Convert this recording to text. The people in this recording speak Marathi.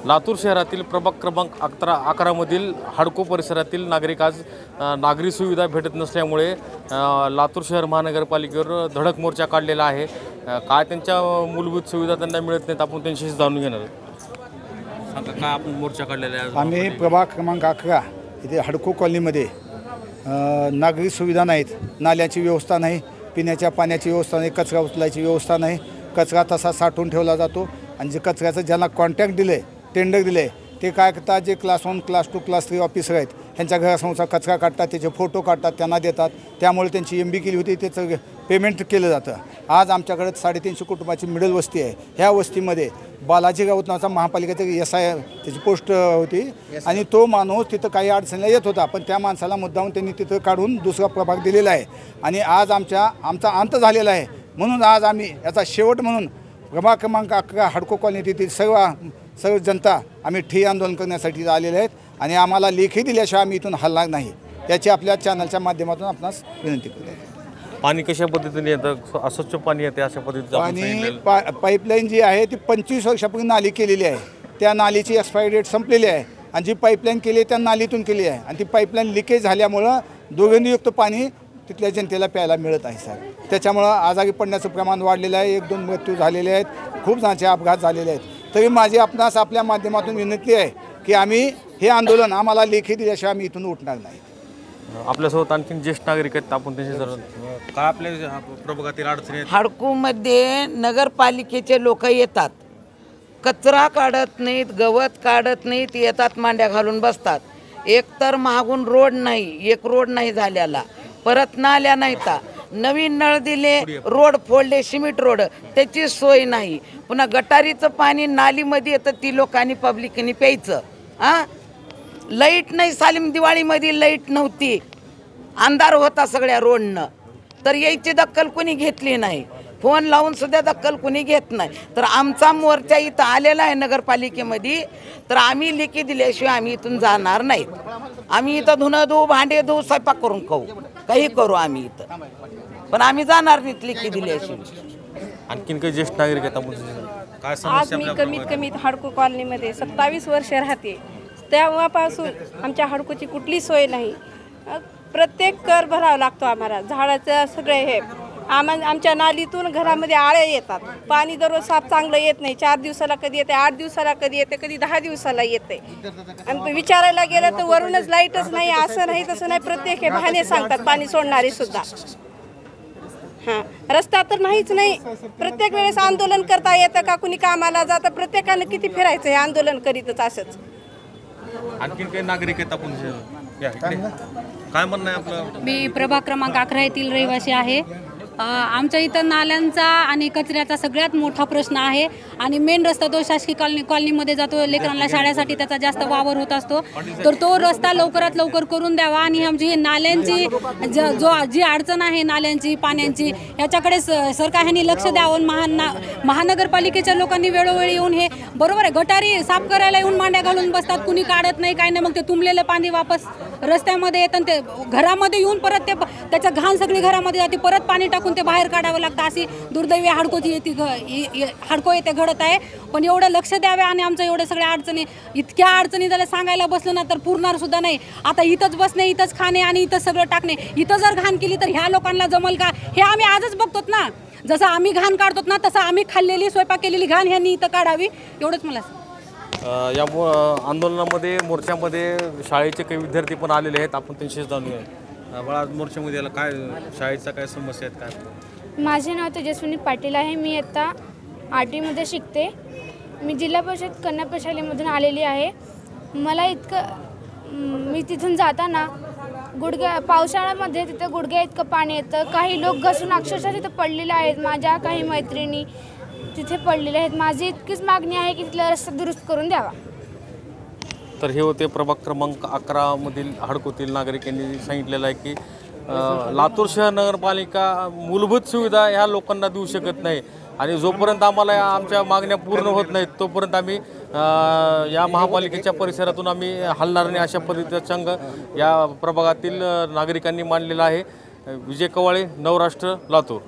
लातूर शहरातील प्रभाग क्रमांक 11 मधील हडको परिसरातील नागरिक आज नागरी सुविधा भेटत नसल्यामुळे लातूर शहर महानगरपालिकेवर धडक मोर्चा काढलेला आहे। काय त्यांच्या मूलभूत सुविधा त्यांना मिळत नाहीत, आपण त्यांच्याशी जाणून घेणार आहोत। सांगा काय आपण मोर्चा काढलेला आहे? आम्ही प्रभाग क्रमांक 11 इथे हडको कॉलनीमध्ये नागरी सुविधा नाहीत, नाल्याची व्यवस्था नाही, पिण्याच्या पाण्याची व्यवस्था नाही, कचरा उचलायची व्यवस्था नाही, कचरा तसा साठवून ठेवला जातो आणि जे कचऱ्याचं ज्यांना कॉन्ट्रॅक्ट दिले, टेंडर दिले, ते काय करतात, जे क्लास 1 क्लास 2 क्लास 3 ऑफिसर आहेत त्यांच्या घरासमोरचा कचरा काढतात, त्याचे फोटो काढतात, त्यांना देतात, त्यामुळे त्यांची MB केली होती, त्याचं पेमेंट केलं जातं। आज आमच्याकडे 350 कुटुंबाची मिडल वस्ती आहे। ह्या वस्तीमध्ये बालाजी गावत नावाचा महापालिकेचा SI त्याची पोस्ट होती आणि तो माणूस तिथं काही अडचणीला येत होता, पण त्या माणसाला मुद्दामून त्यांनी तिथं काढून दुसरा प्रभाग दिलेला आहे आणि आज आमचा अंत झालेला आहे। म्हणून आज आम्ही याचा शेवट म्हणून प्रभाग क्रमांक 11 हडको कॉलनीतील सर्व जनता आम्ही ठिय्या आंदोलन करण्यासाठी आलेले आहेत आणि आम्हाला लेखी दिल्याशिवाय आम्ही इथून हलणार नाही, याची आपल्या चॅनलच्या माध्यमातून आपणास विनंती करतो। पाणी कशा पद्धतीने येतं? अस्वच्छ पाणी येते अशा पद्धतीचं पाणी पाईपलाईन जी आहे ती 25 वर्षापूर्वी नाली केलेली आहे, त्या नालीची एक्सपायरी डेट संपलेली आहे आणि जी पाईपलाईन केली आहे त्या नालीतून केली आहे आणि ती पाईपलाईन लिकेज झाल्यामुळं दुर्गंधीयुक्त पाणी तिथल्या जनतेला प्यायला मिळत आहे सर। त्याच्यामुळं आजारी पडण्याचं प्रमाण वाढलेलं आहे, 1-2 मृत्यू झालेले आहेत, खूप जणांचे अपघात झालेले आहेत। तरी माझी आपणास आपल्या माध्यमातून विनंती आहे की आम्ही हे आंदोलन आम्हाला लेखी दिल्याशिवाय आम्ही इथून उठणार नाही। आपल्यासोबत आणखी ज्येष्ठ नागरिक आहेत, आपण त्यांचे काय आपल्या प्रभागातील अडचणी आहेत? हडकोमध्ये नगरपालिकेचे लोक येतात, कचरा काढत नाहीत, गवत काढत नाहीत, येतात मांड्या घालून बसतात। एकतर मागून रोड नाही, एक रोड नाही झालेला, परत नाल्या नाहीत, नवीन नळ दिले, रोड फोडले, सिमेंट रोड, त्याची सोय नाही, पुन्हा गटारीचं पाणी नालीमध्ये येतं, ती लोकांनी पब्लिकनी प्यायचं। लाईट नाही, सालीम दिवाळीमध्ये लाईट नव्हती, अंधार होता सगळ्या रोडनं, तर यायची दखल कोणी घेतली नाही, फोन लावून सुद्धा दखल कोणी घेत नाही। तर आमचा मोर्चा इथं आलेला आहे नगरपालिकेमध्ये, तर आम्ही लेखी दिल्याशिवाय आम्ही इथून जाणार नाहीत। आम्ही इथं धुणं धुऊ, भांडे धुऊ, स्वयंपाक करून खाऊ, काही करू आम्ही इथं, पण आम्ही जाणार नाहीत लेखी दिल्याशिवाय। आणखीन काही ज्येष्ठ नागरिक आहेत, आपण काय आज मी कमीत कमी हडको कॉलनीमध्ये 27 वर्ष राहते, तेव्हापासून आमच्या हडकोची कुठली सोय नाही। प्रत्येक कर भरावा लागतो आम्हाला, झाडाचं सगळे हे आमच्या नालीतून घरामध्ये आळे येतात, पाणी दररोज साफ चांगलं येत नाही, 4 दिवसाला कधी येते, 8 दिवसाला कधी येते, कधी 10 दिवसाला येते आणि विचारायला गेलं तर वरूनच लाईटच नाही, असं नाही तसं नाही, प्रत्येक हे बहाणे सांगतात पाणी सोडणारे सुद्धा। रस्ता तर नाहीच नाही, प्रत्येक वेळेस आंदोलन करता येतं का, कुणी कामाला जातं, प्रत्येकानं किती फिरायचं हे आंदोलन करीतच असंच। आणखीन काही नागरिक आहेत, आपण काय म्हणणं आहे आपलं? मी प्रभाग क्रमांक 11 येथील रहिवासी आहे। आमच्या इथं नाल्यांचा आणि कचऱ्याचा सगळ्यात मोठा प्रश्न आहे आणि मेन रस्ता तो शासकीय कॉलनीमध्ये जातो, लेकरांना शाळेसाठी त्याचा जास्त वापर होत असतो, तर तो रस्ता लवकरात लवकर करून द्यावा आणि आमची नाल्यांची जी अडचण आहे, नाल्यांची पाण्याची, याच्याकडे सरकारने लक्ष द्यावं। महानगरपालिकेच्या लोकांनी वेळोवेळी येऊन हे बरोबर आहे, गटारी साफ करायला येऊन मांड्या घालून बसतात, कुणी काढत नाही, काही नाही, मग ते तुंबलेलं पाणी वापस रस्त्यामध्ये येतं, ते घरामध्ये येऊन परत त्याचं घाण सगळी घरामध्ये जाते, परत पाणी टाकून ते बाहेर काढावं लागतं। अशी दुर्दैवी हडको येथे घडत आहे, पण एवढं लक्ष द्यावे आणि आमचं एवढं सगळ्या अडचणी, इतक्या अडचणी त्याला सांगायला बसलं ना तर पुरणार सुद्धा नाही। आता इथंच बसणे, इथंच खाणे आणि इथंच सगळं टाकणे, इथं जर घाण केली तर ह्या लोकांना जमल का, हे आम्ही आजच बघतोत ना। जसं आम्ही घाण काढतो ना, तसं आम्ही खाल्लेली स्वयंपाक केलेली घाण ह्यांनी इथं काढावी, एवढंच मला। या आंदोलनामध्ये मोर्चामध्ये शाळेचे काही विद्यार्थी पण आलेले आहेत, आपण त्यांच्याशी जाणूया। बळा मोर्चामध्ये याला काय शाळेचा काय समस्या आहेत, काय? माझे नाव तेजस्विनी पाटील आहे, मी इयत्ता 8वीमध्ये शिकते। मी जिल्हा परिषद कन्या प्रशालेमधून आलेली आहे। मला मी तिथून जाताना पावसाळ्यामध्ये तिथं गुडघ्या इतकं पाणी येतं, काही लोक घसून अक्षरशः तिथं पडलेले आहेत, माझ्या काही मैत्रिणी तिथे पडलेले आहेत। माझी इतकीच मागणी आहे की तिथला रस्ता दुरुस्त करून द्यावा। तर हे होते प्रभाग क्रमांक 11 मधील हडकोतील नागरिक यांनी सांगितलेलं आहे की लातूर शहर नगरपालिका मूलभूत सुविधा ह्या लोकांना देऊ शकत नाही आणि जोपर्यंत आम्हाला आमच्या मागण्या पूर्ण होत नाहीत तोपर्यंत आम्ही या महापालिकेच्या परिसरातून आम्ही हलणार नाही, अशा पद्धतीचा चंग या प्रभागातील नागरिकांनी मांडलेला आहे। विजय कवाळे, नवराष्ट्र, लातूर।